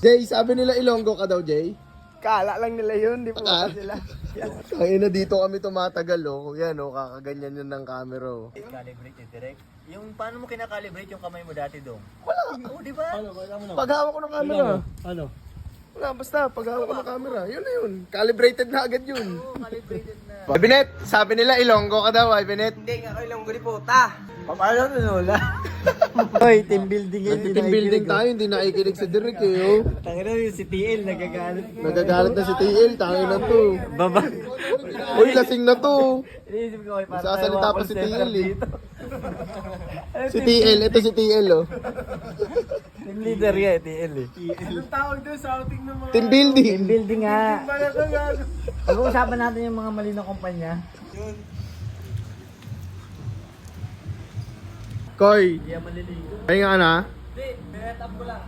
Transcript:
Jay, sabi nila Ilonggo ka daw, Jay? Kala lang nila yun, di pa sila. Ay na dito kami tumatagal, oh. Yan, oh, kakaganyan yun ng camera, oh. Calibrate it direct. Yung paano mo kinakalibrate yung kamay mo dati dong? Wala. Oo, di ba? Paghawak ko ng camera. Ano? Wala, basta paghawak ko ng camera. Yun na yun. Calibrated na agad yun. Oo, calibrated na. Ibenet, sabi nila Ilonggo ka daw, Ibenet. Hindi nga kayo lang guli puta. Paano ito nula? Hoy, team building yun. Team building tayo, hindi nakikinig sa Derek, eh, oh. Tangina yung si TL, nagagalit. Nagagalit na si TL, tangin na to. Baba. Uy, lasing na to. Inisip ko, ay parang Sasalita pa si TL, eh. Si TL, ito si TL, oh. Team leader yan, TL eh. Anong tawag doon sa outing ng mga... Team building. Team building nga. Mga kagano. Pag-uusapan natin yung mga mali na kumpanya. Koy, Hindi yan maliligo. pahinga ka na? Hindi, bet up ko lang.